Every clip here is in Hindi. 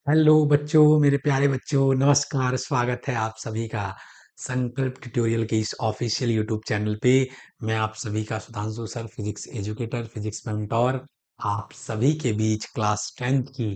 हेलो बच्चों, मेरे प्यारे बच्चों, नमस्कार। स्वागत है आप सभी का संकल्प ट्यूटोरियल के इस ऑफिशियल यूट्यूब चैनल पे। मैं आप सभी का Sudhanshu sir, physics educator, physics mentor, आप सभी के बीच क्लास 10th की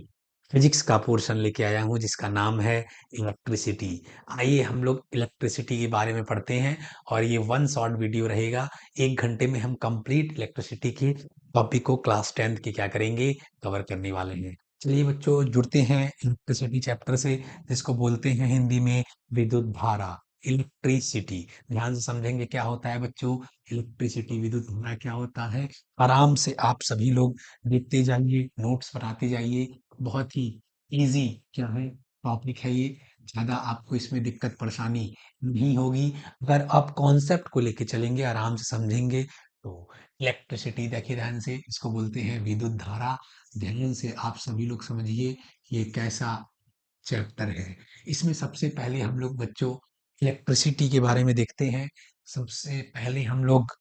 फिजिक्स का पोर्शन लेके आया हूँ जिसका नाम है इलेक्ट्रिसिटी। आइए हम लोग इलेक्ट्रिसिटी के बारे में पढ़ते हैं और ये वन शॉर्ट वीडियो रहेगा। 1 घंटे में हम कंप्लीट इलेक्ट्रिसिटी की टॉपिक को क्लास 10th के क्या करेंगे, कवर करने वाले हैं। चलिए बच्चों, जुड़ते हैं इलेक्ट्रिसिटी चैप्टर से, जिसको बोलते हैं हिंदी में विद्युत धारा। इलेक्ट्रिसिटी ध्यान से समझेंगे क्या होता है बच्चों। इलेक्ट्रिसिटी, विद्युत धारा क्या होता है। आराम से आप सभी लोग देखते जाइए, नोट्स बनाते जाइए। बहुत ही इजी क्या है टॉपिक है ये। ज्यादा आपको इसमें दिक्कत परेशानी नहीं होगी अगर आप कॉन्सेप्ट को लेके चलेंगे, आराम से समझेंगे तो। इलेक्ट्रिसिटी देखिए ध्यान से, इसको बोलते हैं विद्युत धारा। ध्यान से आप सभी लोग समझिए ये कैसा चैप्टर है। इसमें सबसे पहले हम लोग बच्चों इलेक्ट्रिसिटी के बारे में देखते हैं। सबसे पहले हम लोग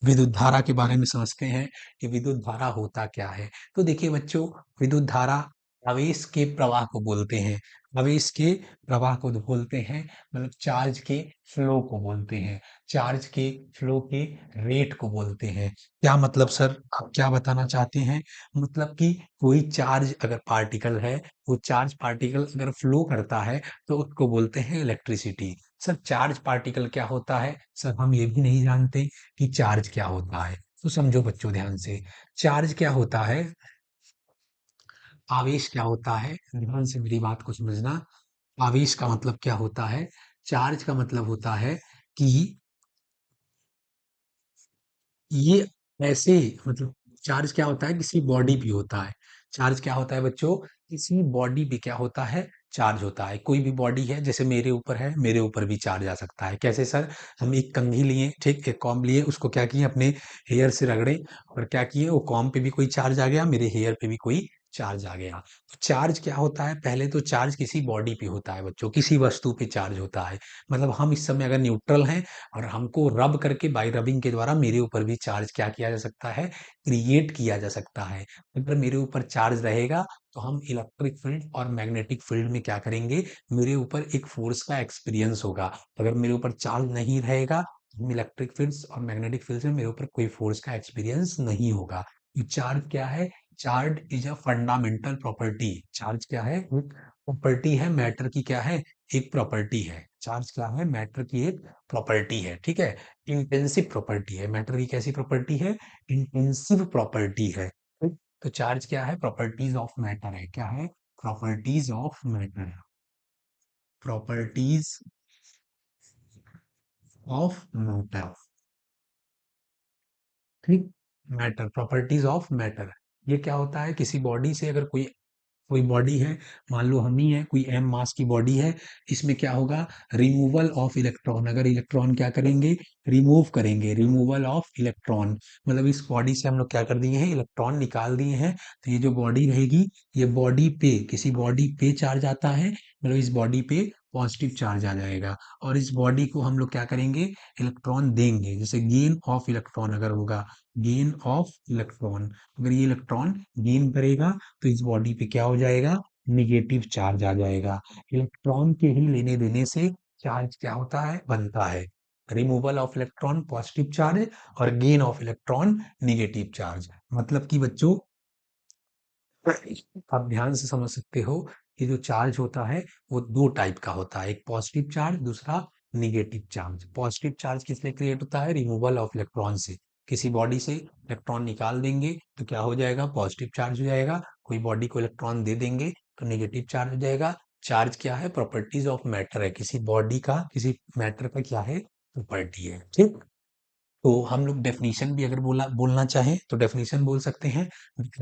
विद्युत धारा के बारे में समझते हैं कि विद्युत धारा होता क्या है। तो देखिए बच्चों, विद्युत धारा आवेश के प्रवाह को बोलते हैं। आवेश के प्रवाह को बोलते हैं, मतलब चार्ज के फ्लो को बोलते हैं। चार्ज के फ्लो के रेट को बोलते हैं। क्या मतलब सर, आप क्या बताना चाहते हैं। मतलब कि कोई चार्ज अगर पार्टिकल है, वो चार्ज पार्टिकल अगर फ्लो करता है तो उसको बोलते हैं इलेक्ट्रिसिटी। सर चार्ज पार्टिकल क्या होता है, सर हम ये भी नहीं जानते कि चार्ज क्या होता है। तो समझो बच्चों ध्यान से, चार्ज क्या होता है, आवेश क्या होता है। ध्यान से मेरी बात को समझना। आवेश का मतलब क्या होता है, चार्ज का मतलब होता है कि ये ऐसे, मतलब चार्ज क्या होता है, किसी बॉडी पे होता है। चार्ज क्या होता है बच्चों, किसी बॉडी पे क्या होता है, चार्ज होता है। कोई भी बॉडी है, जैसे मेरे ऊपर है, मेरे ऊपर भी चार्ज आ सकता है। कैसे सर, हम एक कंघी लिए, ठीक, एक कॉम्ब लिए, उसको क्या किए, अपने हेयर से रगड़े और क्या किए, वो कॉम्ब पे भी कोई चार्ज आ गया, मेरे हेयर पे भी कोई चार्ज आ गया। तो चार्ज क्या होता है, पहले तो चार्ज किसी बॉडी पे होता है बच्चों, किसी वस्तु पे चार्ज होता है। मतलब हम इस समय अगर न्यूट्रल हैं और हमको रब करके, बाई रबिंग के द्वारा मेरे ऊपर भी चार्ज क्या किया जा सकता है, क्रिएट किया जा सकता है। अगर मेरे ऊपर चार्ज रहेगा तो हम इलेक्ट्रिक फील्ड और मैग्नेटिक फील्ड में क्या करेंगे, मेरे ऊपर एक फोर्स का एक्सपीरियंस होगा। अगर मेरे ऊपर चार्ज नहीं रहेगा, हम इलेक्ट्रिक फील्ड्स और मैग्नेटिक फील्ड्स में मेरे ऊपर कोई फोर्स का एक्सपीरियंस नहीं होगा। ये चार्ज क्या है, charge is a fundamental property. Charge क्या है, प्रॉपर्टी है मैटर की। क्या है, एक प्रॉपर्टी है। चार्ज क्या है, मैटर की एक प्रॉपर्टी है, ठीक है। इंटेंसिव प्रॉपर्टी है मैटर की। कैसी प्रॉपर्टी है, इंटेंसिव प्रॉपर्टी है, ठीक? तो चार्ज क्या है, प्रॉपर्टीज ऑफ मैटर है। क्या है, properties of matter. Properties of matter, ठीक। Matter, properties of matter. ये क्या होता है, किसी बॉडी से अगर कोई कोई बॉडी है, मान लो हम ही है, कोई एम मास की बॉडी है, इसमें क्या होगा, रिमूवल ऑफ इलेक्ट्रॉन। अगर इलेक्ट्रॉन क्या करेंगे, रिमूव करेंगे, रिमूवल ऑफ इलेक्ट्रॉन। मतलब इस बॉडी से हम लोग क्या कर दिए हैं, इलेक्ट्रॉन निकाल दिए हैं। तो ये जो बॉडी रहेगी, ये बॉडी पे, किसी बॉडी पे चार्ज आता है, मतलब इस बॉडी पे पॉजिटिव चार्ज आ जाएगा। और इस बॉडी को हम लोग क्या करेंगे, इलेक्ट्रॉन देंगे। जैसे गेन ऑफ इलेक्ट्रॉन अगर होगा, गेन ऑफ इलेक्ट्रॉन, अगर ये इलेक्ट्रॉन गेन करेगा तो इस बॉडी पे क्या हो जाएगा, निगेटिव चार्ज आ जाएगा। इलेक्ट्रॉन के ही लेने देने से चार्ज क्या होता है, बनता है। Removal of electron positive charge और gain of electron negative charge. मतलब कि बच्चों, आप ध्यान से समझ सकते हो, ये जो चार्ज होता है वो दो टाइप का होता है, एक पॉजिटिव चार्ज, दूसरा निगेटिव चार्ज। पॉजिटिव चार्ज किस लिए क्रिएट होता है, रिमूवल ऑफ इलेक्ट्रॉन से। किसी बॉडी से इलेक्ट्रॉन निकाल देंगे तो क्या हो जाएगा, पॉजिटिव चार्ज हो जाएगा। कोई बॉडी को इलेक्ट्रॉन दे देंगे तो निगेटिव चार्ज हो जाएगा। चार्ज क्या है, प्रॉपर्टीज ऑफ मैटर है, किसी बॉडी का, किसी मैटर का क्या है, प्रॉपर्टी है, ठीक। तो हम लोग डेफिनेशन भी अगर बोलना चाहें तो डेफिनेशन बोल सकते हैं,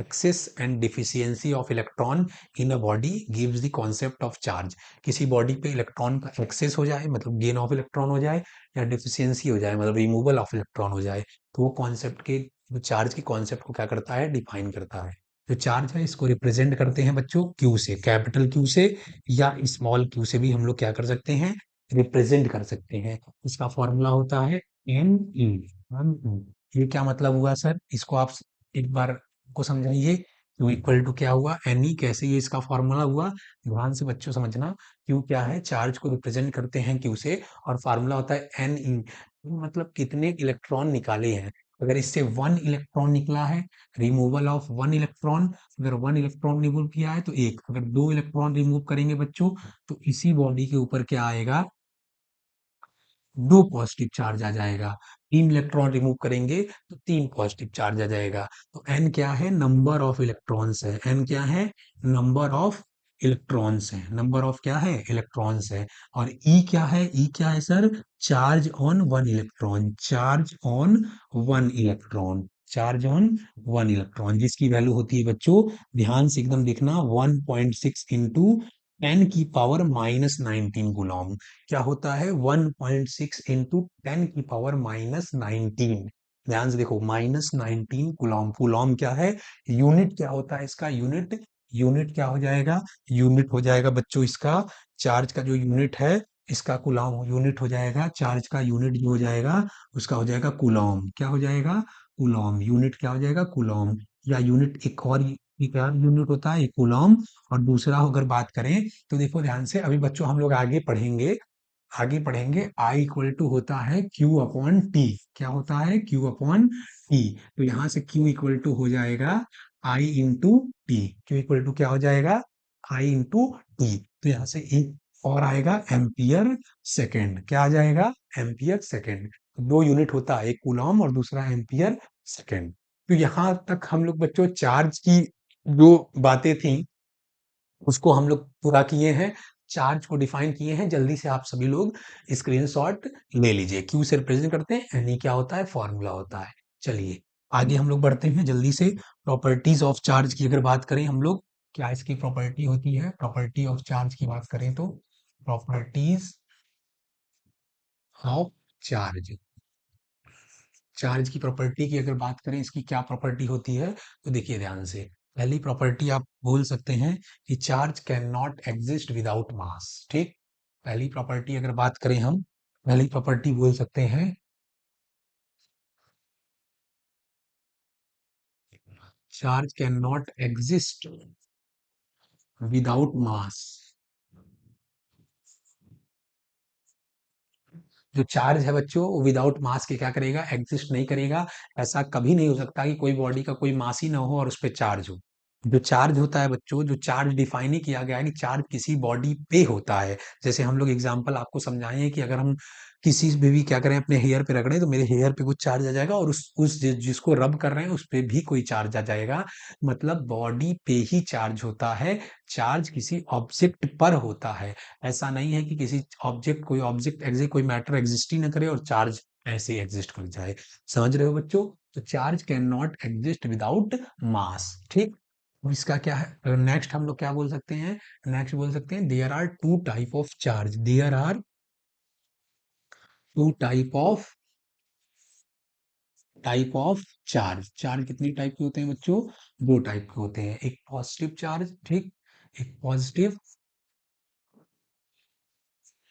excess and deficiency of electron in a body gives the concept of charge. किसी बॉडी पे इलेक्ट्रॉन का एक्सेस हो जाए, मतलब गेन ऑफ इलेक्ट्रॉन हो जाए, या डिफिशियंसी हो जाए, मतलब रिमूवल ऑफ इलेक्ट्रॉन हो जाए, तो वो कॉन्सेप्ट के, चार्ज के कॉन्सेप्ट को क्या करता है, डिफाइन करता है। जो चार्ज है इसको रिप्रेजेंट करते हैं बच्चों क्यू से, कैपिटल क्यू से, या स्मॉल क्यू से भी हम लोग क्या कर सकते हैं, रिप्रेजेंट कर सकते हैं। इसका फॉर्मूला होता है एन ई। ये क्या मतलब हुआ सर, इसको आप एक बार को समझाइए। क्यू इक्वल टू क्या हुआ, एन ई, कैसे ये इसका फॉर्मूला हुआ, ध्यान से बच्चों समझना। क्यू क्या है, चार्ज को रिप्रेजेंट करते हैं क्यू से, और फार्मूला होता है एन ई, मतलब कितने इलेक्ट्रॉन निकाले हैं। अगर इससे वन इलेक्ट्रॉन निकला है, रिमूवल ऑफ वन इलेक्ट्रॉन, अगर वन इलेक्ट्रॉन रिमूव किया है तो एक, अगर दो इलेक्ट्रॉन रिमूव करेंगे बच्चों तो इसी बॉडी के ऊपर क्या आएगा, दो पॉजिटिव चार्ज आ जाएगा। तीन इलेक्ट्रॉन रिमूव करेंगे तो तीन पॉजिटिव चार्ज आ जाएगा। तो एन क्या है, नंबर ऑफ इलेक्ट्रॉन्स है, एन क्या है, नंबर ऑफ इलेक्ट्रॉन्स है, नंबर ऑफ क्या है, इलेक्ट्रॉन्स है। और ई क्या है, ई क्या है sir, charge on one electron, charge on one electron, charge on one electron, जिसकी वैल्यू होती है बच्चों, ध्यान से एकदम देखना, 1.6 इंटू 10 की पावर -19 गुलाम। क्या होता है, 1.6 इंटू 10 की पावर -19। ध्यान से देखो, -19 कुलॉम, कुलॉम क्या है, यूनिट क्या होता है इसका, यूनिट, यूनिट क्या हो जाएगा, यूनिट हो जाएगा बच्चों इसका, चार्ज का जो यूनिट है, इसका कुलॉम यूनिट हो जाएगा, चार्ज का यूनिट जो हो जाएगा उसका हो जाएगा कुलॉम, क्या हो जाएगा, कुलॉम, यूनिट क्या हो जाएगा, कुलॉम। या यूनिट एक और, एक और यूनिट होता है, एक कुलॉम। और दूसरा अगर बात करें तो देखो ध्यान से, अभी बच्चों हम लोग आगे पढ़ेंगे, आगे पढ़ेंगे, आई इक्वल टू होता है क्यू अपॉन टी, क्या होता है, क्यू अपॉन टी। तो यहाँ से क्यू इक्वल टू हो जाएगा I into T, Q equal to क्या हो जाएगा, आई इंटू टी। तो यहाँ से एक और आएगा एम्पियर सेकेंड, क्या आ जाएगा, एम्पियर सेकेंड। दो यूनिट होता है, एक कूलॉम और दूसरा एम्पियर सेकेंड। तो यहाँ तक हम लोग बच्चों चार्ज की जो बातें थी उसको हम लोग पूरा किए हैं, चार्ज को डिफाइन किए हैं। जल्दी से आप सभी लोग स्क्रीनशॉट ले लीजिए, क्यू से रिप्रेजेंट करते हैं, एन क्या होता है, फॉर्मूला होता है। चलिए आगे हम लोग बढ़ते हैं जल्दी से। प्रॉपर्टीज ऑफ चार्ज की अगर बात करें हम लोग, क्या इसकी प्रॉपर्टी होती है, प्रॉपर्टी ऑफ चार्ज की बात करें तो, प्रॉपर्टीज ऑफ चार्ज, चार्ज की प्रॉपर्टी की अगर बात करें, इसकी क्या प्रॉपर्टी होती है, तो देखिए ध्यान से, पहली प्रॉपर्टी आप बोल सकते हैं कि charge can not exist without mass, ठीक। पहली प्रॉपर्टी अगर बात करें हम, पहली प्रॉपर्टी बोल सकते हैं, charge can not exist without mass. जो चार्ज है बच्चों वो विदाउट मास के क्या करेगा, एग्जिस्ट नहीं करेगा। ऐसा कभी नहीं हो सकता कि कोई बॉडी का कोई मास ही ना हो और उस पर चार्ज हो। जो चार्ज होता है बच्चों, जो चार्ज डिफाइन ही किया गया है कि चार्ज किसी बॉडी पे होता है। जैसे हम लोग एग्जांपल आपको समझाएं कि अगर हम किसी पे भी क्या करें, अपने हेयर पे रगड़े तो मेरे हेयर पे कुछ चार्ज आ जाएगा, और जिसको रब कर रहे हैं उस पे भी कोई चार्ज आ जाएगा। मतलब बॉडी पे ही चार्ज होता है, चार्ज किसी ऑब्जेक्ट पर होता है। ऐसा नहीं है कि किसी ऑब्जेक्ट, कोई ऑब्जेक्ट एग्जिस्ट, कोई मैटर एग्जिस्ट ही ना करे और चार्ज ऐसे ही एग्जिस्ट कर जाए। समझ रहे हो बच्चों, तो charge can not exist without mass, ठीक। अब इसका क्या है, नेक्स्ट हम लोग क्या बोल सकते हैं, नेक्स्ट बोल सकते हैं there are two type of charge, there are two type of charge. Charge कितनी टाइप के होते हैं बच्चों, दो टाइप के होते हैं, एक पॉजिटिव चार्ज, ठीक, एक पॉजिटिव,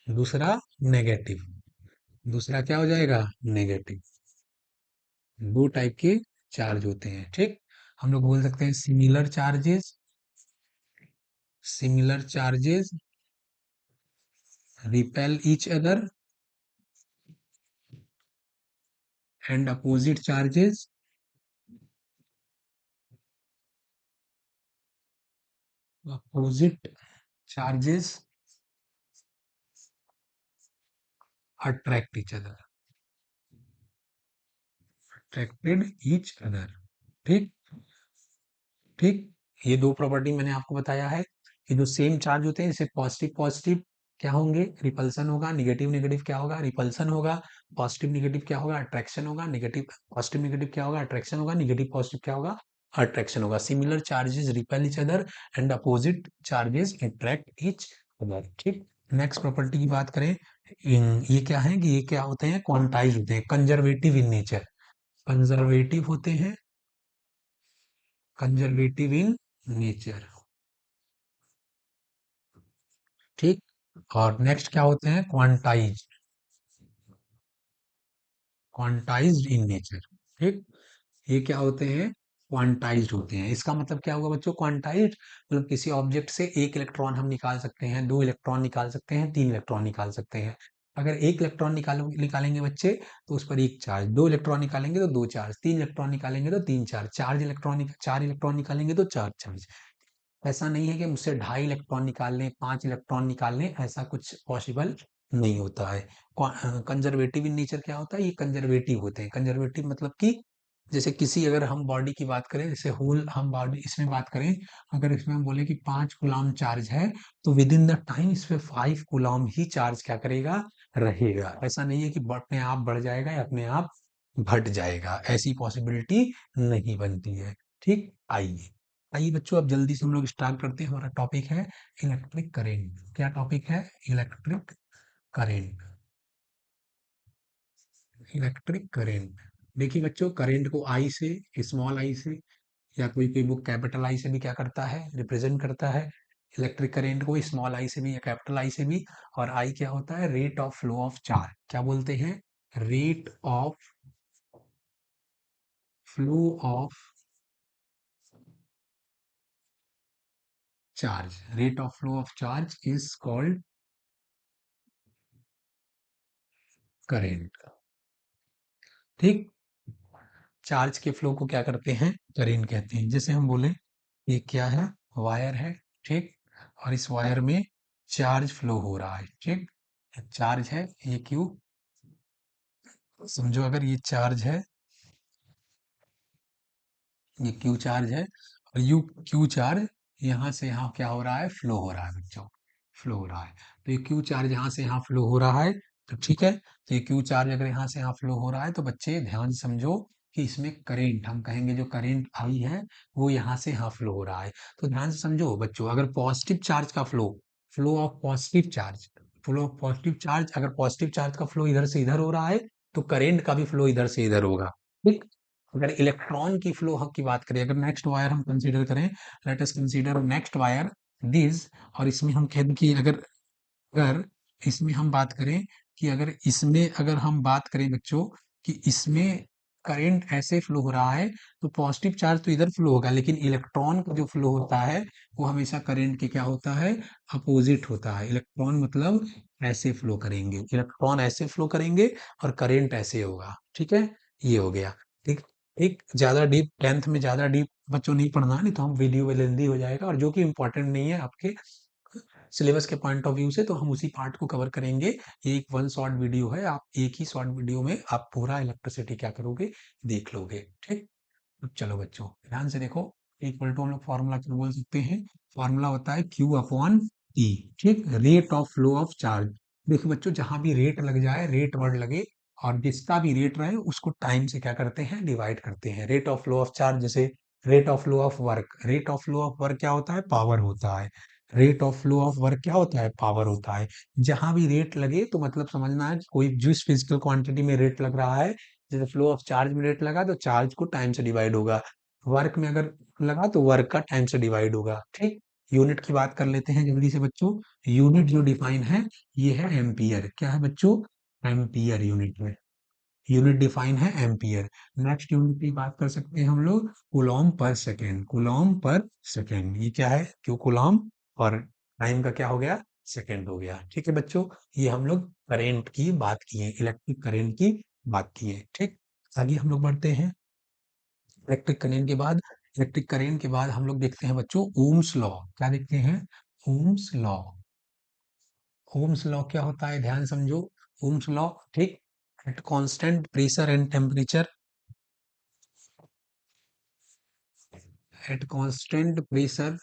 दूसरा नेगेटिव, दूसरा क्या हो जाएगा, नेगेटिव। दो टाइप के चार्ज होते हैं, ठीक। हम लोग बोल सकते हैं similar charges, similar charges repel each other, and opposite charges, opposite charges attract each other, attracted each other, ठीक, ठीक। ये दो प्रॉपर्टी मैंने आपको बताया है कि जो सेम चार्ज होते हैं, जैसे पॉजिटिव पॉजिटिव क्या होंगे, रिपल्सन होगा, निगेटिव नेगेटिव क्या होगा, रिपल्सन होगा, पॉजिटिव नेगेटिव क्या होगा, अट्रैक्शन होगा, नेगेटिव पॉजिटिव नेगेटिव क्या होगा, अट्रैक्शन होगा, नेगेटिव पॉजिटिव क्या होगा, अट्रैक्शन होगा। Similar charges repel each other and opposite charges attract each other, ठीक। नेक्स्ट प्रॉपर्टी की बात करें, ये क्या है कि ये क्या होते हैं, क्वांटाइज होते हैं, कंजर्वेटिव इन नेचर, कंजर्वेटिव होते हैं, कंजर्वेटिव इन नेचर, ठीक। और नेक्स्ट क्या होते हैं, क्वांटाइज, क्वांटाइज्ड इन नेचर, ठीक। ये क्या होते हैं, क्वांटाइज्ड होते हैं। इसका मतलब क्या हुआ बच्चों? क्वांटाइज्ड मतलब किसी ऑब्जेक्ट से एक इलेक्ट्रॉन हम निकाल सकते हैं, दो इलेक्ट्रॉन निकाल सकते हैं, तीन इलेक्ट्रॉन निकाल सकते हैं। अगर एक इलेक्ट्रॉन निकालेंगे बच्चे तो उस पर एक चार्ज, दो इलेक्ट्रॉन निकालेंगे तो दो चार्ज, तीन इलेक्ट्रॉन निकालेंगे तो तीन चार्ज, चार इलेक्ट्रॉन निकालेंगे तो चार चार्ज। ऐसा नहीं है कि मुझसे ढाई इलेक्ट्रॉन निकाल लें, पांच इलेक्ट्रॉन निकाल लें, ऐसा कुछ पॉसिबल नहीं होता है। कंजर्वेटिव इन नेचर क्या होता है? ये कंजर्वेटिव होते हैं। कंजर्वेटिव मतलब कि जैसे किसी अगर हम बॉडी की बात करें, जैसे होल हम बॉडी इसमें बात करें, अगर इसमें हम बोले कि 5 कूलम चार्ज है तो विद इन द टाइम इस पे 5 कूलम ही चार्ज क्या करेगा? रहेगा। ऐसा नहीं है कि अपने आप बढ़ जाएगा या अपने आप घट जाएगा, ऐसी पॉसिबिलिटी नहीं बनती है। ठीक, आइए आइए बच्चों, अब जल्दी से हम लोग स्टार्ट करते हैं। हमारा टॉपिक है इलेक्ट्रिक करेंट। क्या टॉपिक है? Electric current. Electric current. देखिए बच्चों, करंट को आई से, स्मॉल आई से, या कोई कोई बुक कैपिटल आई से भी क्या करता है? रिप्रेजेंट करता है। इलेक्ट्रिक करंट को स्मॉल आई से भी या कैपिटल आई से भी। और आई क्या होता है? Rate of flow of charge. क्या बोलते हैं? Rate of flow of charge. Rate of flow of charge is called current. ठीक, चार्ज के फ्लो को क्या करते हैं? करंट कहते हैं। जैसे हम बोले ये क्या है? वायर है। ठीक, और इस वायर में चार्ज फ्लो हो रहा है। ठीक, चार्ज है ये क्यू, समझो अगर ये चार्ज है, ये क्यू चार्ज है, और यू क्यू चार्ज यहाँ से यहाँ क्या हो रहा है? फ्लो हो रहा है बच्चों, फ्लो हो रहा है। तो ये क्यू चार्ज यहाँ से यहाँ फ्लो हो रहा है। तो ठीक है, तो ये क्यू चार्ज अगर यहाँ से यहाँ फ्लो हो रहा है तो बच्चे ध्यान से समझो कि इसमें करेंट, हम कहेंगे जो करेंट आई है वो यहाँ से यहाँ फ्लो हो रहा है। तो ध्यान से समझो बच्चों, अगर पॉजिटिव चार्ज का flow, flow of positive charge, flow of positive charge, अगर पॉजिटिव चार्ज का फ्लो इधर से इधर हो रहा है तो करेंट का भी फ्लो इधर से इधर होगा। ठीक, अगर इलेक्ट्रॉन की फ्लो की बात करें, अगर नेक्स्ट वायर हम कंसीडर करें, let us consider next wire this, और इसमें हम कहते हैं कि अगर अगर इसमें हम बात करें कि अगर इसमें अगर हम बात करें बच्चों कि इसमें करंट ऐसे फ्लो हो रहा है तो पॉजिटिव चार्ज तो इधर फ्लो होगा, लेकिन इलेक्ट्रॉन का जो फ्लो होता है वो हमेशा करंट के क्या होता है? अपोजिट होता है। इलेक्ट्रॉन मतलब ऐसे फ्लो करेंगे, इलेक्ट्रॉन ऐसे फ्लो करेंगे और करंट ऐसे होगा। ठीक है, ये हो गया। ठीक, एक ज्यादा डीप, टेंथ में ज्यादा डीप बच्चों नहीं पढ़ना, नहीं तो हम वीडियो में लेंदी हो जाएगा, और जो कि इंपॉर्टेंट नहीं है आपके सिलेबस के पॉइंट ऑफ व्यू से, तो हम उसी पार्ट को कवर करेंगे। ये एक वन शॉर्ट वीडियो है, आप एक ही शॉर्ट वीडियो में आप पूरा इलेक्ट्रिसिटी क्या करोगे? देख लोगे। ठीक, अब चलो बच्चों ध्यान से देखो, इक्वल टू हम लोग फॉर्मूला क्या बोल सकते हैं? फॉर्मूला होता है क्यू अपॉन टी। ठीक, rate of flow of charge. देखो बच्चों, जहां भी रेट लग जाए, रेट वर्ड लगे, और जिसका भी रेट रहे उसको टाइम से क्या करते हैं? डिवाइड करते हैं। Rate of flow of charge, जैसे rate of flow of work, rate of flow of work क्या होता है? पावर होता है। Rate of flow of work क्या होता है? पावर होता है। जहां भी रेट लगे तो मतलब समझना है कि कोई जिस फिजिकल क्वांटिटी में रेट लग रहा है, जैसे फ्लो ऑफ चार्ज में रेट लगा तो चार्ज को टाइम से डिवाइड होगा, वर्क में अगर लगा तो वर्क का टाइम से डिवाइड होगा। ठीक, यूनिट की बात कर लेते हैं जल्दी से बच्चों। यूनिट जो डिफाइन है ये है एम्पियर। क्या है बच्चों? एम्पियर यूनिट में, यूनिट डिफाइन है एम्पियर। नेक्स्ट यूनिट की बात कर सकते हैं हम लोग, कूलॉम पर सेकेंड। कूलॉम पर सेकेंड ये क्या है? क्यों कूलॉम, और टाइम का क्या हो गया? सेकेंड हो गया। ठीक है बच्चों, ये हम लोग करेंट की बात किए, इलेक्ट्रिक करेंट की बात किए। ठीक, आगे हम लोग बढ़ते हैं। इलेक्ट्रिक करेंट के बाद हम लोग देखते हैं बच्चों ओम्स लॉ। क्या देखते हैं? Ohm's law. ओम्स लॉ क्या होता है? ध्यान समझो, ओम्स लॉ। ठीक, at constant pressure and temperature, at constant pressure,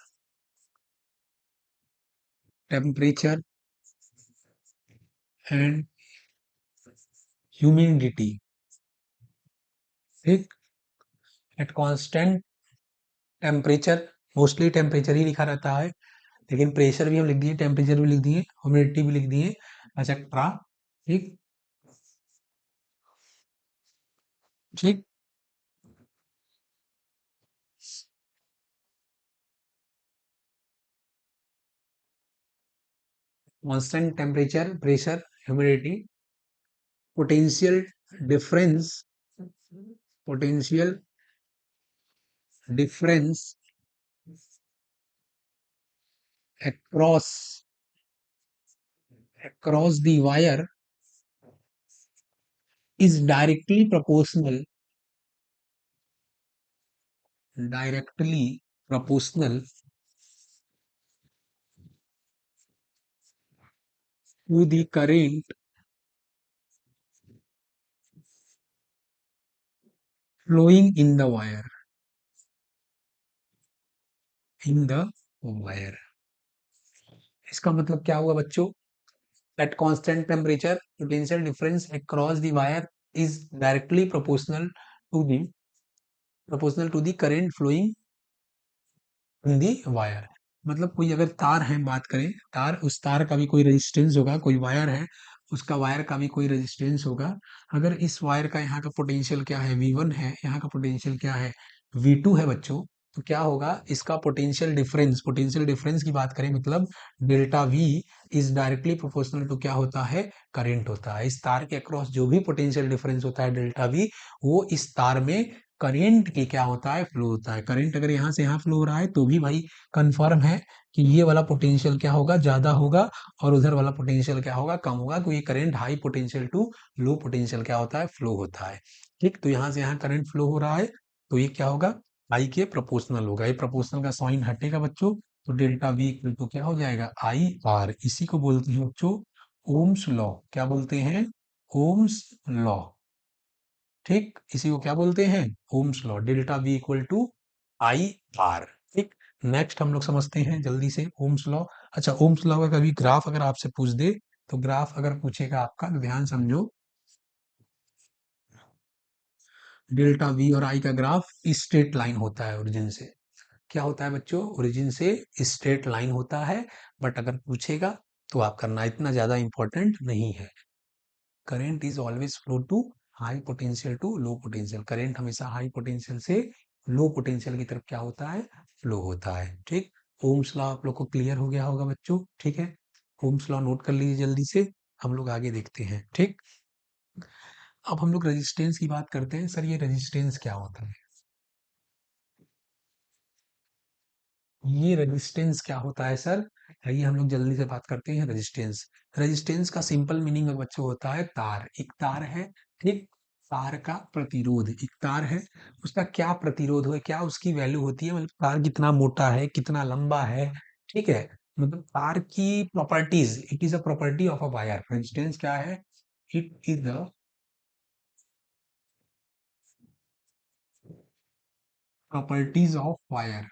temperature and humidity. ठीक, at constant temperature, mostly temperature ही लिखा रहता है, लेकिन प्रेशर भी हम लिख दिए, टेम्परेचर भी लिख दिए, ह्यूमिडिटी भी लिख दिए, एक्सेट्रा। ठीक, ठीक, constant temperature, pressure, humidity, potential difference, potential difference across across the wire is directly proportional to the current flowing in the wire। इसका मतलब क्या हुआ बच्चों? At constant temperature, potential difference across the wire is directly proportional to the current flowing in the wire। मतलब कोई अगर तार है, बात करें तार, उस तार का भी कोई रेजिस्टेंस होगा, कोई वायर है उसका वायर का भी कोई रेजिस्टेंस होगा। अगर इस वायर का यहाँ का पोटेंशियल क्या है, V1 है, यहाँ का पोटेंशियल क्या है, V2 है बच्चों, तो क्या होगा इसका पोटेंशियल डिफरेंस की बात करें मतलब delta V is directly proportional to क्या होता है, करंट होता है। इस तार के अक्रॉस जो भी पोटेंशियल डिफरेंस होता है डेल्टा V, वो इस तार में करंट की क्या होता है, फ्लो होता है। करंट अगर यहाँ से यहाँ फ्लो हो रहा है तो भी भाई कंफर्म है कि ये वाला पोटेंशियल क्या होगा, ज्यादा होगा, और उधर वाला पोटेंशियल क्या होगा, कम होगा, क्योंकि current high potential to low potential क्या होता है, फ्लो होता है। ठीक, तो यहाँ से यहाँ करंट फ्लो हो रहा है तो ये क्या होगा, आई के प्रोपोर्शनल होगा। ये प्रोपोर्शनल का साइन हटेगा बच्चों, तो डेल्टा वी इक्वल टू क्या हो जाएगा, आई आर। इसी को बोलते हैं बच्चों ओम्स लॉ। क्या बोलते हैं, ओम्स लॉ। ठीक, इसी को क्या बोलते हैं, Ohm's law. Delta V equal to I R. ठीक, नेक्स्ट हम लोग समझते हैं जल्दी से ओम्स लॉ। अच्छा, ओम्स लॉ का कभी ग्राफ अगर आपसे पूछ दे, तो ग्राफ अगर पूछेगा आपका तो ध्यान समझो, डेल्टा वी और आई का ग्राफ स्ट्रेट लाइन होता है ओरिजिन से। क्या होता है बच्चों, ओरिजिन से स्ट्रेट लाइन होता है। बट अगर पूछेगा तो आप करना इतना ज्यादा इंपॉर्टेंट नहीं है। Current is always flow to high potential to low potential. Current हमेशा हाई पोटेंशियल से लो पोटेंशियल की तरफ क्या होता है, फ्लो होता है। ठीक, ओम्स लॉ आप लोग को क्लियर हो गया होगा बच्चों। ठीक है, ओम्स लॉ नोट कर लीजिए जल्दी से, हम लोग आगे देखते हैं। ठीक, अब हम लोग रेजिस्टेंस की बात करते हैं। सर ये रेजिस्टेंस क्या होता है, ये रेजिस्टेंस क्या होता है सर? आइए हम लोग जल्दी से बात करते हैं रेजिस्टेंस। रेजिस्टेंस का सिंपल मीनिंग बच्चों होता है तार। एक तार है, ठीक, तार का प्रतिरोध। एक तार है, उसका क्या प्रतिरोध है, क्या उसकी वैल्यू होती है, मतलब तार कितना मोटा है, कितना लंबा है। ठीक है, मतलब तार की properties, it is a property of a wire. Resistance क्या है, it is the properties of wire.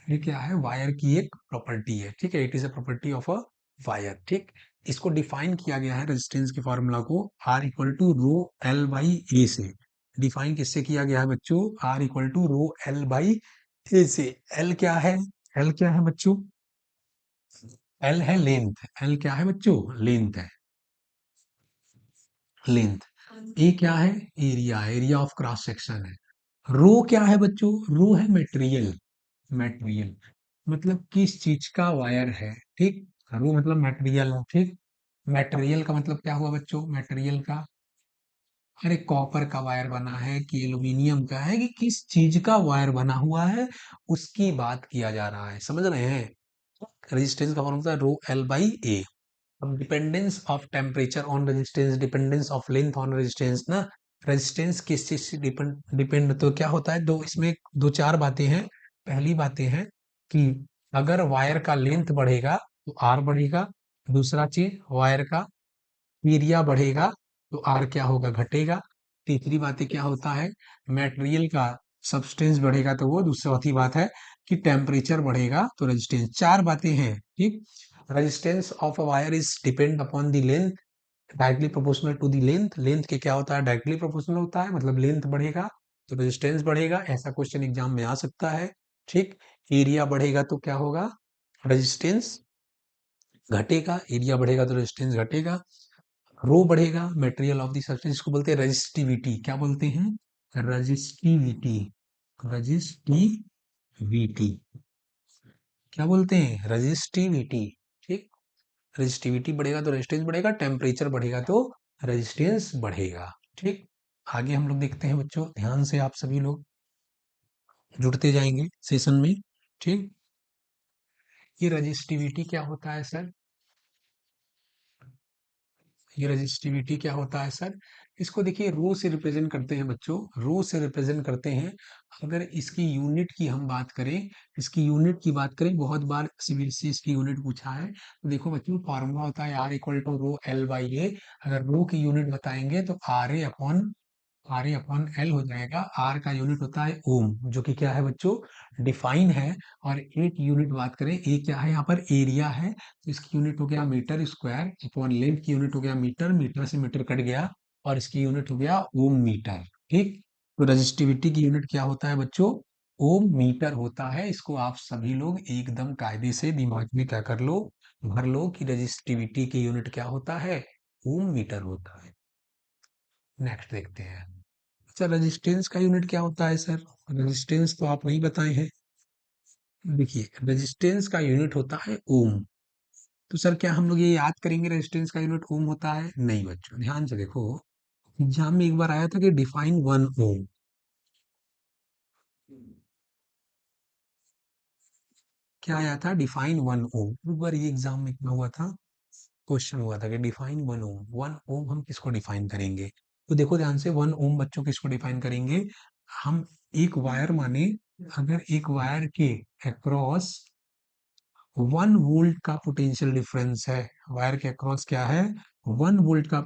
ये क्या है, वायर की एक प्रॉपर्टी है। ठीक है, it is a property of a wire. ठीक, इसको डिफाइन किया गया है रेजिस्टेंस के फॉर्मूला को R equal to rho L by A से। डिफाइन किससे किया गया है बच्चों, R equal to rho L by A से। एल क्या है, एल क्या है बच्चों, एल है लेंथ। एल क्या है बच्चों, लेंथ है, लेंथ। ए क्या है, area, area of cross section है। रो क्या है बच्चों, रो है मटेरियल। मटेरियल मतलब किस चीज का वायर है। ठीक, रो मतलब मटेरियल है। ठीक, मटेरियल का मतलब क्या हुआ बच्चों, मटेरियल का, अरे कॉपर का वायर बना है कि एल्यूमिनियम का है, कि किस चीज का वायर बना हुआ है उसकी बात किया जा रहा है। समझ रहे हैं, रेजिस्टेंस का फॉर्मूला रो एल बाई ए। अब dependence of temperature on resistance, dependence of length on resistance ना। रेजिस्टेंस किस चीज से डिपेंड डिपेंड तो क्या होता है, दो इसमें दो चार बातें हैं। पहली बातें हैं कि अगर वायर का लेंथ बढ़ेगा तो आर बढ़ेगा। दूसरा चीज, वायर का एरिया बढ़ेगा तो आर क्या होगा, घटेगा। तीसरी बात क्या होता है, मटेरियल का सब्सटेंस बढ़ेगा तो वो, दूसरी चौथी बात है कि टेम्परेचर बढ़ेगा तो रेजिस्टेंस। चार बातें हैं। ठीक, resistance of a wire is depend upon the length, directly proportional to the length. Length के क्या होता है, डायरेक्टली प्रोपोर्शनल होता है, मतलब लेंथ बढ़ेगा तो रेजिस्टेंस बढ़ेगा। ऐसा क्वेश्चन एग्जाम में आ सकता है। ठीक, एरिया बढ़ेगा तो क्या होगा, रेजिस्टेंस घटेगा। एरिया बढ़ेगा तो रेजिस्टेंस घटेगा। रो बढ़ेगा, मटेरियल ऑफ द सब्सटेंस, इसको बोलते हैं रेजिस्टिविटी। क्या बोलते हैं, रेजिस्टिविटी। रेजिस्टिविटी क्या बोलते हैं, रेजिस्टिविटी। ठीक, रेजिस्टिविटी बढ़ेगा तो रेजिस्टेंस बढ़ेगा, टेम्परेचर बढ़ेगा तो रेजिस्टेंस बढ़ेगा। ठीक, आगे हम लोग देखते हैं बच्चों, ध्यान से आप सभी लोग। जुड़ते जाएंगे सेशन में। ठीक, ये रजिस्टिविटी क्या होता है सर? ये रजिस्टिविटी क्या होता है सर? इसको देखिए रो से रिप्रेजेंट करते हैं बच्चों, रो से रिप्रेजेंट करते हैं। अगर इसकी यूनिट की हम बात करें, इसकी यूनिट की बात करें, बहुत बार सिविल से इसकी यूनिट पूछा है, तो देखो बच्चों फॉर्मूला होता है R equal to rho L by A. अगर रो की यूनिट बताएंगे तो आर ए अपॉन एल हो जाएगा। आर का यूनिट होता है ओम, जो कि क्या है बच्चों, डिफाइन है। और एक यूनिट बात करें, ए क्या है यहाँ पर, एरिया है, तो इसकी यूनिट हो गया मीटर स्क्वायर, अपॉन लेंथ की यूनिट हो गया मीटर, मीटर से मीटर कट गया, और इसकी यूनिट हो गया ओम मीटर। ठीक, तो रजिस्टिविटी की यूनिट क्या होता है बच्चों, ओम मीटर होता है। इसको आप सभी लोग एकदम कायदे से दिमाग में क्या कर लो, भर लो कि रजिस्टिविटी की यूनिट क्या होता है, ओम मीटर होता है। नेक्स्ट देखते हैं। अच्छा, रेजिस्टेंस का यूनिट क्या होता है सर? रेजिस्टेंस तो आप नहीं बताए हैं। देखिए रेजिस्टेंस का यूनिट होता है ओम। तो सर क्या हम लोग ये याद करेंगे रेजिस्टेंस का यूनिट ओम होता है? नहीं बच्चों, ध्यान से देखो, एग्जाम में एक बार आया था कि डिफाइन 1 ओम। क्या आया था? डिफाइन 1 ओम। एक बार ये एग्जाम में क्या हुआ था, क्वेश्चन हुआ था कि डिफाइन 1 ओम। 1 ओम हम किसको डिफाइन करेंगे? तो देखो ध्यान से, 1 ओम बच्चों किसको डिफाइन करेंगे हम? एक वायर माने, अगर एक वायर के अक्रॉस 1 वोल्ट का पोटेंशियल डिफरेंस है, वायर के अक्रॉस क्या है, 1 वोल्ट का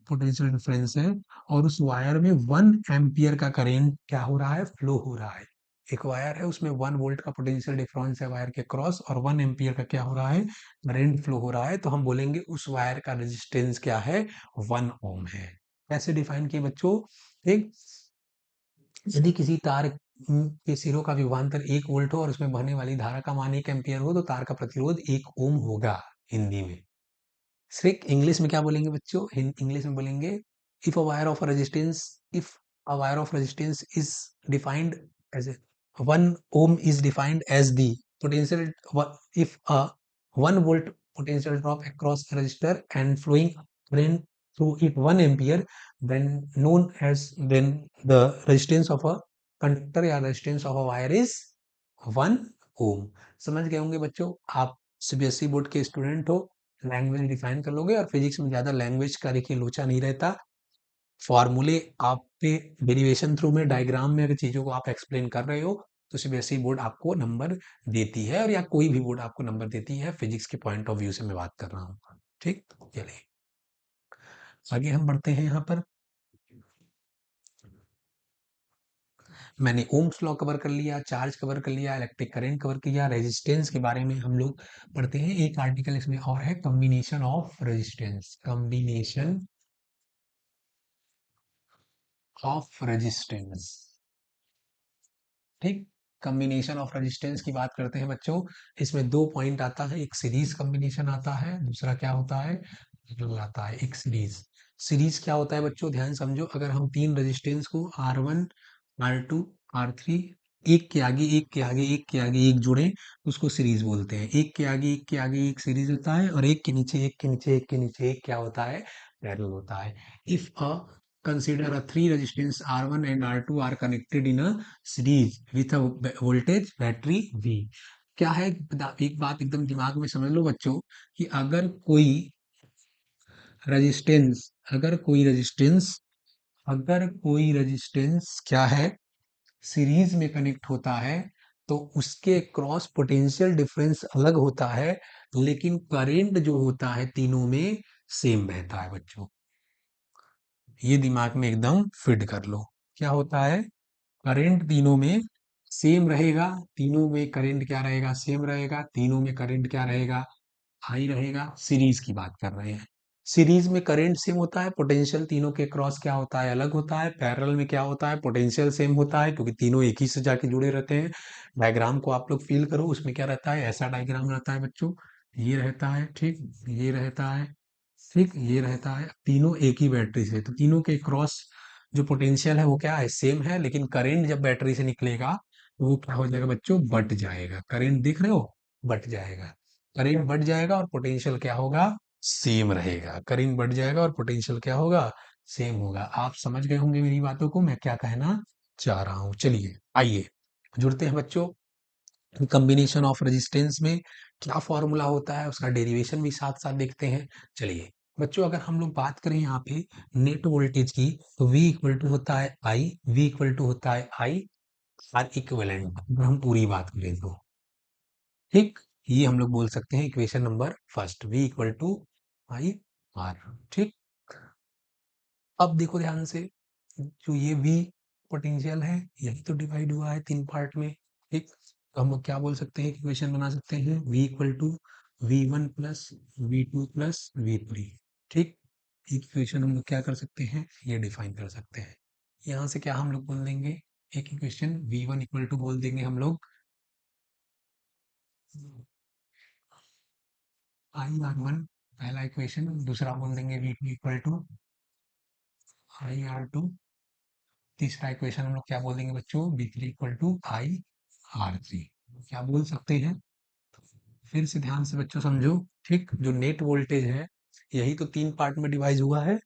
पोटेंशियल डिफरेंस है, और उस वायर में 1 एम्पियर का करेंट क्या हो रहा है, फ्लो हो रहा है। एक वायर है, उसमें 1 वोल्ट का पोटेंशियल डिफरेंस है वायर के क्रॉस, और 1 एम्पियर का क्या हो रहा है, करंट फ्लो हो रहा है, तो हम बोलेंगे उस वायर का रेजिस्टेंस क्या है, 1 ओम है। कैसे डिफाइन किए बच्चों? एक, यदि किसी तार के सिरों का विभवांतर 1 वोल्ट हो और उसमें बहने वाली धारा का मान 1 एम्पियर हो, तो तार का प्रतिरोध 1 ओम होगा, हिंदी में। सिर्फ इंग्लिश में क्या बोलेंगे बच्चों? इंग्लिश में बोलेंगे, if a wire of resistance, if a wire of resistance is defined as 1 ohm is defined as the potential, if a 1 volt potential drop across a resistor and flowing current through it 1 ampere, then known as, then the resistance of a conductor या resistance of a wire is 1 ohm। समझ गए होंगे बच्चों। आप सीबीएसई बोर्ड के स्टूडेंट हो, लैंग्वेज डिफाइन कर लोगे, और फिजिक्स में ज्यादा लैंग्वेज का देखिए लोचा नहीं रहता। फॉर्मूले आप पे डेरिवेशन थ्रू में, डायग्राम में अगर चीजों को आप एक्सप्लेन कर रहे हो, तो सीबीएसई बोर्ड आपको नंबर देती है, और या कोई भी बोर्ड आपको नंबर देती है। फिजिक्स के पॉइंट ऑफ व्यू से मैं बात कर रहा हूँ। ठीक, चलिए आगे हम बढ़ते हैं। यहाँ पर मैंने ओम्स लॉ कवर कर लिया, चार्ज कवर कर लिया, इलेक्ट्रिक करंट कवर किया, रेजिस्टेंस के बारे में हम लोग पढ़ते हैं। एक आर्टिकल इसमें और है, combination of resistance, combination of resistance. ठीक, कॉम्बिनेशन ऑफ रेजिस्टेंस की बात करते हैं बच्चों। इसमें दो पॉइंट आता है, एक सीरीज कॉम्बिनेशन आता है, दूसरा क्या होता है, पैरेलल आता है। एक सीरीज, सीरीज क्या होता है बच्चों, ध्यान समझो। अगर हम तीन रेजिस्टेंस को R1, R2, R3, एक के आगे एक के आगे एक के आगे एक जोड़े, तो उसको सीरीज बोलते हैं। एक के आगे एक के आगे एक सीरीज होता है, और एक के नीचे एक के नीचे एक के नीचे एक क्या होता है, पैरेलल होता है। If a consider a three resistance R1 and R2 are connected in a series with a voltage battery V। क्या है, एक बात एकदम दिमाग में समझ लो बच्चों, कि रेजिस्टेंस अगर कोई रेजिस्टेंस अगर कोई रेजिस्टेंस क्या है, सीरीज में कनेक्ट होता है, तो उसके क्रॉस पोटेंशियल डिफरेंस अलग होता है, लेकिन करंट जो होता है तीनों में सेम रहता है बच्चों। ये दिमाग में एकदम फिट कर लो। क्या होता है, करंट तीनों में सेम रहेगा, तीनों में करंट क्या रहेगा, सेम रहेगा, तीनों में करंट क्या रहेगा, हाई रहेगा। सीरीज की बात कर रहे हैं। सीरीज में करंट सेम होता है, पोटेंशियल तीनों के क्रॉस क्या होता है, अलग होता है। पैरेलल में क्या होता है, पोटेंशियल सेम होता है, क्योंकि तीनों एक ही से जाके जुड़े रहते हैं। डायग्राम को आप लोग फील करो, उसमें क्या रहता है, ऐसा डायग्राम रहता है बच्चों, ये रहता है। ठीक, ये रहता है। ठीक, ये रहता है, तीनों एक ही बैटरी से, तो तीनों के क्रॉस जो पोटेंशियल है वो क्या है, सेम है, लेकिन करंट जब बैटरी से निकलेगा तो वो क्या हो जाएगा बच्चों, बट जाएगा। करंट देख रहे हो, बट जाएगा। करंट बढ़ जाएगा और पोटेंशियल क्या होगा, सेम रहेगा। करंट बढ़ जाएगा और पोटेंशियल क्या होगा, सेम होगा। आप समझ गए होंगे मेरी बातों को, मैं क्या कहना चाह रहा हूं। चलिए आइए, जुड़ते हैं बच्चों। कॉम्बिनेशन ऑफ रेजिस्टेंस में क्या फॉर्मूला होता है, उसका डेरिवेशन भी साथ साथ देखते हैं। चलिए बच्चों, अगर हम लोग बात करें यहाँ पे नेट वोल्टेज की, तो V इक्वल टू होता है आई, V इक्वल टू होता है आई आर इक्विवेलेंट, अगर हम पूरी बात करें तो। ठीक, ये हम लोग बोल सकते हैं equation number first, V equal to I R. ठीक, अब देखो ध्यान से, जो ये V पोटेंशियल है, यही तो डिवाइड हुआ है तीन पार्ट में। ठीक, तो हम लोग क्या बोल सकते हैं, इक्वेशन बना सकते हैं V equal to V1 plus V2 plus V3। ठीक, इक्वेशन हम लोग क्या कर सकते हैं, ये डिफाइन कर सकते हैं। यहाँ से क्या हम लोग बोल देंगे, एक इक्वेशन V1 इक्वल टू बोल देंगे हम लोग आई आर वन, पहला इक्वेशन। दूसरा बोल देंगे V2 equal to I R two. तीसरा इक्वेशन हम लोग क्या बोल देंगे बच्चों, V3 equal to I R three. क्या बोल सकते हैं, फिर से ध्यान से बच्चों समझो। ठीक, जो नेट वोल्टेज है, यही तो तीन पार्ट में डिवाइड हुआ है।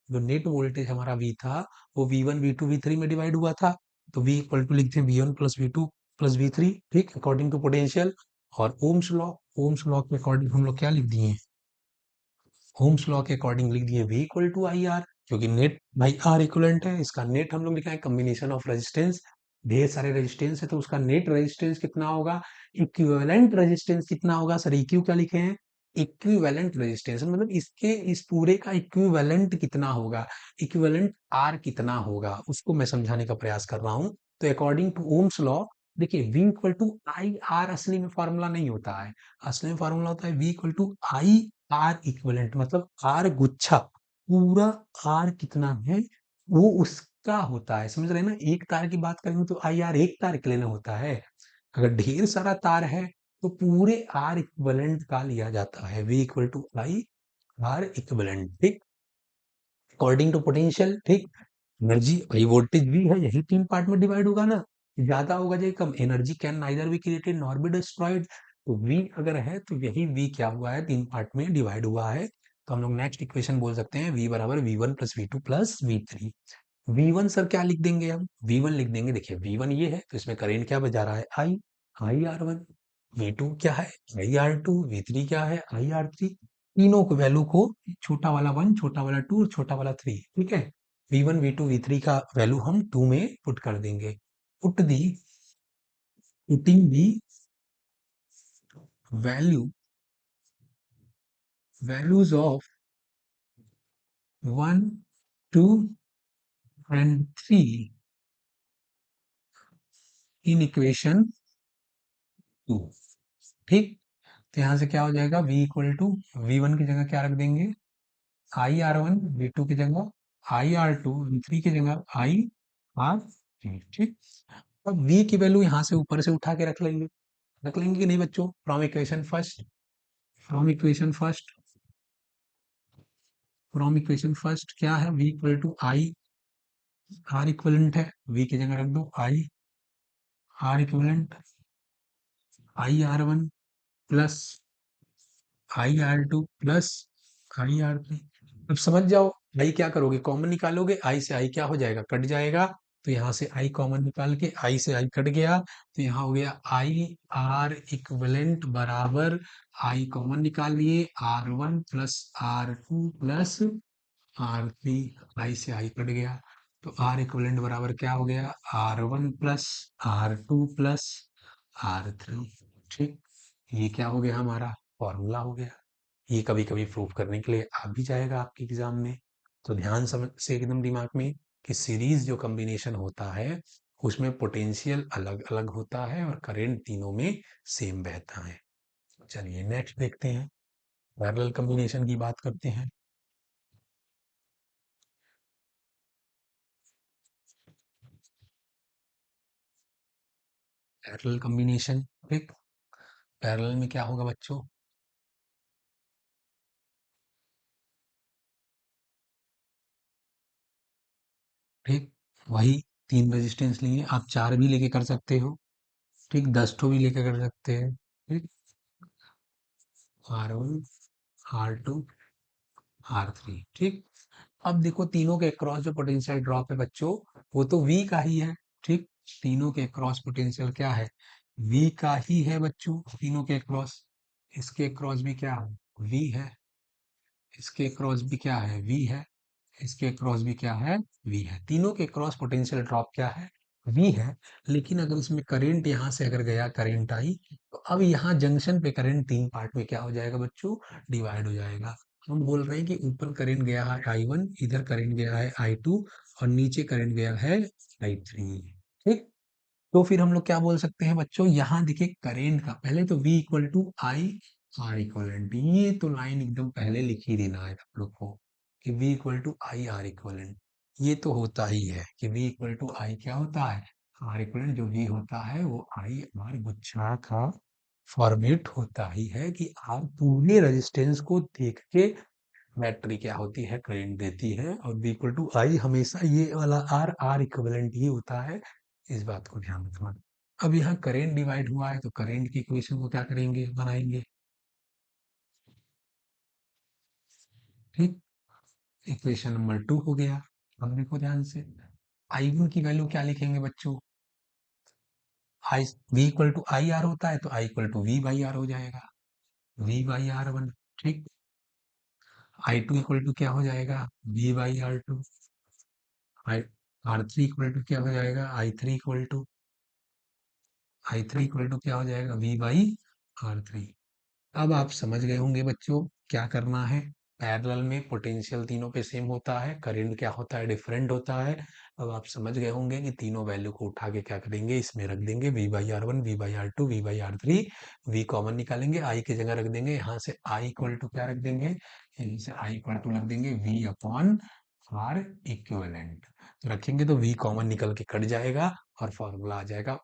जो नेट वोल्टेज हमारा V था, वो V1 V2 V3 में डिवाइड हुआ था। तो V इक्वल टू लिखते हैं V1 plus V2 plus V3, ठीक, अकॉर्डिंग टू पोटेंशियल। और ओम्स लॉ के अकॉर्डिंग हम लोग क्या लिख दिए, ओम्स लॉ के अकॉर्डिंग लिख दिए V equal to I R, क्योंकि नेट बाई आर इक्वलेंट है। इसका नेट हम लोग लिखा है कॉम्बिनेशन ऑफ रेजिस्टेंस, ढेर सारे रेजिस्टेंस है तो उसका नेट रेजिस्टेंस कितना होगा, इक्विवेलेंट रेजिस्टेंस कितना होगा। सर इक्यू क्या लिखे हैं, इक्विवेलेंट रेजिस्टेंस मतलब इसके इस पूरे का इक्विवेलेंट कितना होगा, इक्विवेलेंट आर कितना होगा, उसको मैं समझाने का प्रयास कर रहा हूं। तो अकॉर्डिंग टू ओम्स लॉ, देखिए V equal to I R असली में फॉर्मूला नहीं होता है। असली में फॉर्मूला होता है V equal to I R equivalent, मतलब आर गुच्छा, पूरा आर कितना है वो उसका होता है। समझ रहे हैं ना, एक तार की बात करेंगे तो आई आर एक तार के लिए होता है। अगर ढेर सारा तार है तो पूरे आर इक्विवेलेंट का लिया जाता है, V equal to I R equivalent. ठीक, अकॉर्डिंग टू पोटेंशियल। ठीक, एनर्जी भाई वोल्टेज भी है, यही तीन पार्ट में डिवाइड होगा ना, ज्यादा होगा चाहे कम, energy can neither be created nor be destroyed. तो V अगर है तो यही V क्या हुआ है, तीन पार्ट में डिवाइड हुआ है। तो हम लोग नेक्स्ट इक्वेशन बोल सकते हैं V बराबर V1 plus V2 plus V3। V1 sir क्या लिख देंगे हम, V1 लिख देंगे, देखिए V1 ये है तो इसमें करेंट क्या बजा रहा है, आई आई आर वन। V2 क्या है, आई आर टू। V3 क्या है, आई आर थ्री। तीनों को वैल्यू को, छोटा वाला वन, छोटा वाला टू और छोटा वाला थ्री, ठीक है। V1 V2 V3 का वैल्यू हम टू में पुट कर देंगे। Put the putting the value values of one, two and three in equation two. ठीक, तो यहाँ से क्या हो जाएगा, V इक्वल टू V1 की जगह क्या रख देंगे, आई आर वन। V2 की जगह आई आर टू। V3 की जगह आई आर थ्री। ठीक, अब V की वैल्यू यहाँ से ऊपर से उठा के रख लेंगे कि नहीं बच्चों, from equation first. From equation first from equation first क्या है, V equal to I R equivalent है, V की जगह रख दो I R equivalent, I R one plus I R two plus I R three. अब समझ जाओ, आई क्या करोगे, कॉमन निकालोगे, आई से आई क्या हो जाएगा, कट जाएगा। तो यहाँ से आई कॉमन निकाल के, आई से आई कट गया तो यहाँ हो गया आई आर इक्वलेंट बराबर, आई कॉमन निकाल लिए, R one plus R two plus R three. I से आई कट गया तो आर इक्वलेंट बराबर क्या हो गया, R one plus R two plus R three. ठीक, ये क्या हो गया, हमारा फॉर्मूला हो गया। ये कभी कभी प्रूफ करने के लिए आ भी जाएगा आपके एग्जाम में। तो ध्यान समझ से एकदम दिमाग में, कि सीरीज जो कॉम्बिनेशन होता है उसमें पोटेंशियल अलग अलग होता है और करंट तीनों में सेम बहता है। चलिए नेक्स्ट देखते हैं, पैरेलल कॉम्बिनेशन की बात करते हैं। Parallel combination. ठीक, पैरेलल में क्या होगा बच्चों, ठीक, वही तीन रेजिस्टेंस लिए, आप चार भी लेके कर सकते हो। ठीक, 10 ठो भी लेके कर सकते हैं। ठीक, R one, R two, R three. ठीक, अब देखो तीनों के क्रॉस जो पोटेंशियल ड्रॉप है बच्चों, वो तो V का ही है। ठीक, तीनों के क्रॉस पोटेंशियल क्या है, V का ही है बच्चों, तीनों के क्रॉस। इसके क्रॉस भी क्या है, V है। इसके क्रॉस भी क्या है, V है। इसके क्रॉस भी क्या है, V है। तीनों के क्रॉस पोटेंशियल ड्रॉप क्या है, V है। लेकिन अगर इसमें करंट यहाँ से अगर गया, करंट आई, तो अब यहाँ जंक्शन पे करंट तीन पार्ट में क्या हो जाएगा बच्चों, डिवाइड हो जाएगा। हम बोल रहे हैं कि ऊपर करंट गया है I1, इधर करंट गया है I2, और नीचे करंट गया है I3। ठीक। तो फिर हम लोग क्या बोल सकते हैं बच्चों, यहाँ देखिए करेंट का पहले तो V equal to I R equivalent, ये तो लाइन एकदम पहले लिख ही देना है आप लोग को कि V equal to I R equivalent. ये तो होता ही है कि V इक्वल टू आई क्या होता है, आर इक्वलेंट। जो V होता है वो आई आर गुच्छा का फॉर्मेट होता ही है कि आप पूरे रेजिस्टेंस को देख के बैटरी क्या होती है, करंट देती है। और V इक्वल टू आई हमेशा ये वाला आर आर इक्विवेलेंट ही होता है, इस बात को ध्यान रखना। अब यहाँ करंट डिवाइड हुआ है तो करंट की इक्वेशन को क्या करेंगे, बनाएंगे। ठीक। इक्वेशन नंबर 2 हो गया। अब देखो ध्यान से, I1 की वैल्यू क्या लिखेंगे बच्चों, I V equal to I R होता है तो I equal to V by R हो जाएगा, V बाई आर वन। ठीक। I2 इक्वल टू क्या हो जाएगा, V by R two. I R3 equal to क्या हो जाएगा, I3 इक्वल टू क्या हो जाएगा, V बाई R3। अब आप समझ गए होंगे बच्चों क्या करना है। पैरेलल में पोटेंशियल तीनों पे सेम होता है, करंट क्या होता है, डिफरेंट होता है। अब आप समझ गए होंगे कि तीनों वैल्यू को उठा के क्या करेंगे, इसमें रख देंगे। V/R1, V/R2, V/R3। V common निकालेंगे, I की जगह रख देंगे। यहाँ से I इक्वल टू क्या रख देंगे, यहाँ से I इक्वल टू रख देंगे V अपॉन आर इक्विवेलेंट। रखेंगे तो V कॉमन निकल के कट जाएगा और फॉर्मूला आ जाएगा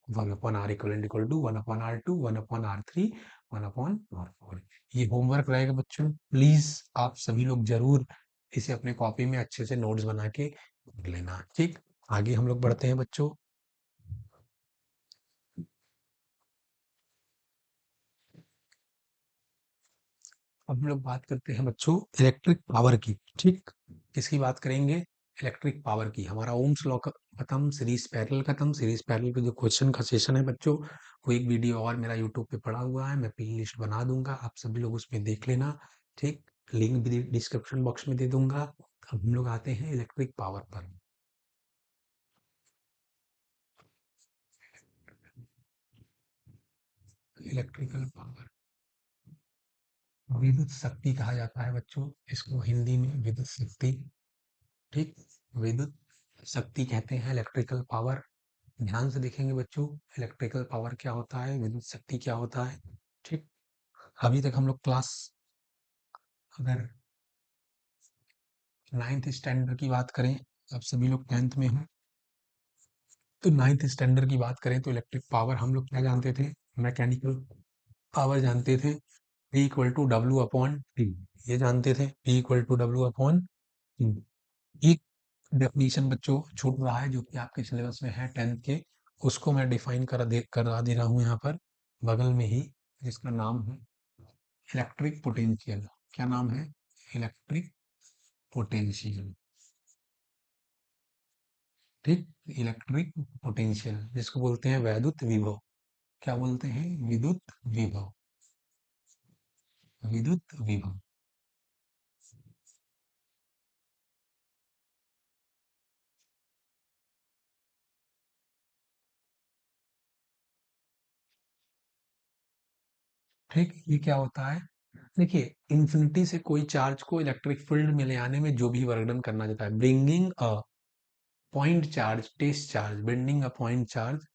1/R equivalent equal to 1/R2, 1/R3, 1/R4। ये होमवर्क रहेगा बच्चों, प्लीज आप सभी लोग जरूर इसे अपने कॉपी में अच्छे से नोट्स बना के लिख लेना। ठीक। आगे हम लोग बढ़ते हैं बच्चों। अब हम लोग बात करते हैं बच्चों इलेक्ट्रिक पावर की। ठीक। किसकी बात करेंगे, इलेक्ट्रिक पावर की। हमारा ओम्स लॉ खत्म, सीरीज पैरेलल खत्म। सीरीज पैरेलल पे जो क्वेश्चन का सेशन है बच्चों, वो एक वीडियो और मेरा यूट्यूब पे पड़ा हुआ है, मैं प्ले लिस्ट बना दूंगा, आप सभी लोग उसमें देख लेना। ठीक। लिंक भी डिस्क्रिप्शन बॉक्स में दे दूंगा। अब हम लोग आते हैं इलेक्ट्रिक पावर पर। इलेक्ट्रिकल पावर, विद्युत शक्ति कहा जाता है बच्चों इसको, हिंदी में विद्युत शक्ति। ठीक। विद्युत शक्ति कहते हैं इलेक्ट्रिकल पावर। ध्यान से देखेंगे बच्चों, इलेक्ट्रिकल पावर क्या होता है, विद्युत शक्ति क्या होता है। ठीक। अभी तक हम लोग क्लास, अगर नाइन्थ स्टैंडर्ड की बात करें, अब सभी लोग 10th में हो, तो नाइन्थ स्टैंडर्ड की बात करें तो इलेक्ट्रिक पावर हम लोग क्या जानते थे, मैकेनिकल पावर जानते थे, P equal to W upon T. ये जानते थे, P equal to W upon T. एक डेफिनेशन बच्चों छूट रहा है जो कि आपके सिलेबस में है 10th के, उसको मैं डिफाइन करा दे रहा हूँ यहाँ पर बगल में ही, जिसका नाम है इलेक्ट्रिक पोटेंशियल। क्या नाम है, इलेक्ट्रिक पोटेंशियल। ठीक। इलेक्ट्रिक पोटेंशियल जिसको बोलते हैं वैद्युत विभव। क्या बोलते हैं, विद्युत विभव, विद्युत विभव। ठीक। ये क्या होता है, देखिए इंफिनिटी से कोई चार्ज को इलेक्ट्रिक फील्ड में ले आने में जो भी वर्क डन करना जाता है, bringing a point charge, test charge, bringing a point charge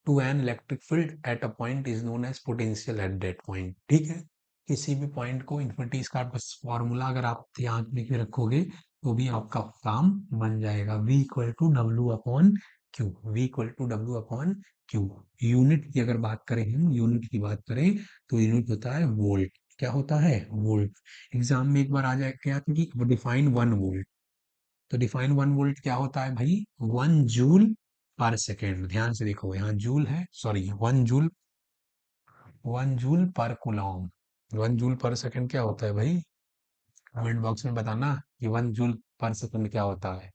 to an electric field at a point is known as potential at that point. ठीक है। किसी भी पॉइंट को इन्फिनिटी, इसका बस फॉर्मूला अगर आप ध्यान में के रखोगे तो भी आपका काम बन जाएगा। V equal to W upon Q, V equal to W upon Q. Unit की अगर बात करें, हम यूनिट की बात करें तो यूनिट होता है वोल्ट। क्या होता है, वोल्ट। एग्जाम में एक बार आ जाए क्या था कि डिफाइन 1 वोल्ट, तो डिफाइन 1 वोल्ट क्या होता है भाई, 1 जूल पर सेकेंड। ध्यान से देखो, यहाँ जूल है, सॉरी 1 जूल, 1 जूल पर कूलम। 1 जूल पर सेकेंड क्या होता है भाई, कमेंट बॉक्स में बताना कि 1 जूल पर सेकेंड क्या होता है।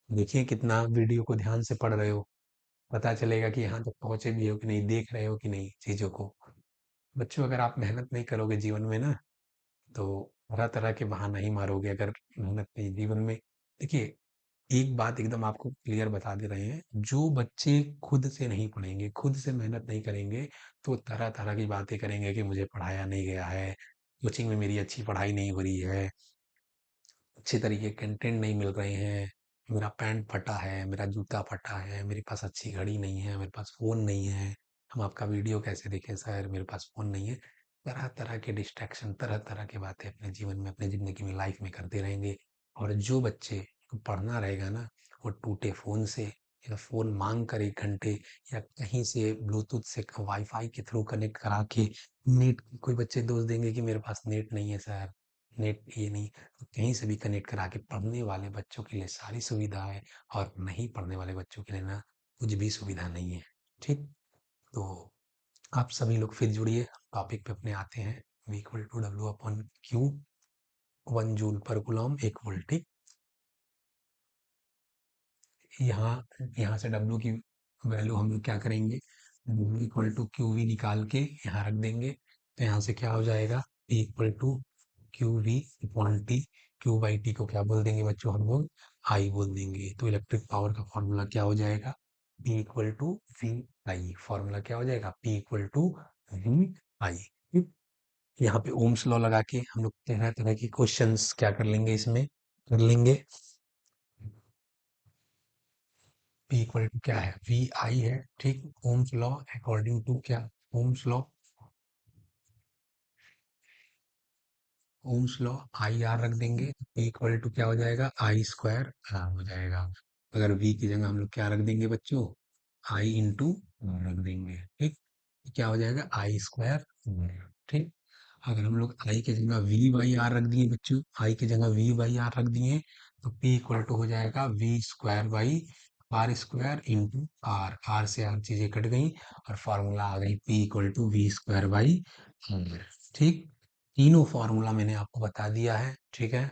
देखिए कितना वीडियो को ध्यान से पढ़ रहे हो। पता चलेगा कि यहाँ तक पहुँचे भी हो कि नहीं, देख रहे हो कि नहीं चीज़ों को। बच्चों, अगर आप मेहनत नहीं करोगे जीवन में ना, तो तरह-तरह के बहाना ही मारोगे अगर मेहनत नहीं जीवन में। देखिए, एक बात एकदम आपको क्लियर बता दे रहे हैं, जो बच्चे खुद से नहीं पढ़ेंगे, खुद से मेहनत नहीं करेंगे, तो तरह-तरह की बातें करेंगे कि मुझे पढ़ाया नहीं गया है, कोचिंग में मेरी अच्छी पढ़ाई नहीं हो रही है, अच्छे तरीके के कंटेंट नहीं मिल रहे हैं, मेरा पैंट फटा है, मेरा जूता फटा है, मेरे पास अच्छी घड़ी नहीं है, मेरे पास फ़ोन नहीं है, हम आपका वीडियो कैसे देखें सर, मेरे पास फ़ोन नहीं है। तरह-तरह के डिस्ट्रैक्शन, तरह-तरह की बातें अपने जीवन में, अपनी ज़िंदगी में, लाइफ में करते रहेंगे। और जो बच्चे को पढ़ना रहेगा ना, वो टूटे फ़ोन से या फ़ोन माँग कर 1 घंटे या कहीं से ब्लूटूथ से वाईफ़ाई के थ्रू कनेक्ट करा के नेट, कोई बच्चे दोष देंगे कि मेरे पास नेट नहीं है सर, नेट ये नहीं, कहीं से भी कनेक्ट करा के पढ़ने वाले बच्चों के लिए सारी सुविधा है और नहीं पढ़ने वाले बच्चों के लिए ना कुछ भी सुविधा नहीं है। ठीक? तो आप सभी लोग फिर जुड़िए, टॉपिक पे अपने आते हैं। V equal to W upon Q, 1 joule per coulomb 1 volt. ठीक? यहाँ यहाँ से W की वैल्यू हम लोग क्या करेंगे, W equal to Q V निकाल के यहाँ रख देंगे। तो यहाँ से क्या हो जाएगा, P equal to Q V upon T. Q by T को क्या बोल देंगे बच्चों, हम लोग आई बोल देंगे। तो इलेक्ट्रिक पावर का फॉर्मूला क्या हो जाएगा, P equal to V I. Formula क्या हो जाएगा, P equal to V I. यहाँ पे ओम्स लॉ लगा के हम लोग तरह तरह के क्वेश्चंस क्या कर लेंगे, इसमें कर लेंगे। P इक्वल टू क्या है, वी आई है। ठीक, ओम्स लॉ अकॉर्डिंग टू क्या, Ohm's law, Ohm's law I R रख देंगे। P इक्वल टू क्या हो जाएगा, आई स्क्वायर आर हो जाएगा। अगर V की जगह हम लोग क्या रख देंगे बच्चों, आई इंटू रख देंगे। ठीक, क्या हो जाएगा, आई स्क्वायर। ठीक, अगर हम लोग आई की जगह वी बाई आर रख दिए बच्चों, आई की जगह वी बाई आर रख दिए, तो P इक्वल टू हो जाएगा V square by R square into R. R से आर चीजें कट गई और फॉर्मूला आ गई P equal to V square by R. ठीक, तीनों फॉर्मूला मैंने आपको बता दिया है। ठीक है,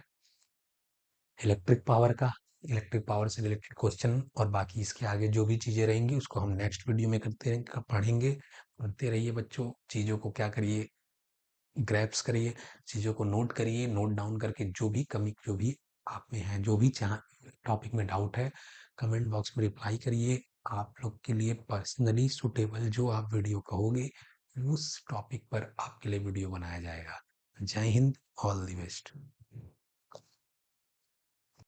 इलेक्ट्रिक पावर का, इलेक्ट्रिक पावर से रिलेटेड क्वेश्चन और बाकी इसके आगे जो भी चीजें रहेंगी उसको हम नेक्स्ट वीडियो में करते रहेंगे, पढ़ेंगे। पढ़ते रहिए बच्चों, चीजों को क्या करिए, ग्रैप्स करिए, चीज़ों को नोट करिए, नोट डाउन करके जो भी कमी, जो भी आप में है, जो भी चाह टॉपिक में डाउट है, कमेंट बॉक्स में रिप्लाई करिए। आप लोग के लिए पर्सनली सुटेबल जो आप वीडियो कहोगे, उस टॉपिक पर आपके लिए वीडियो बनाया जाएगा। जय हिंद, ऑल द बेस्ट।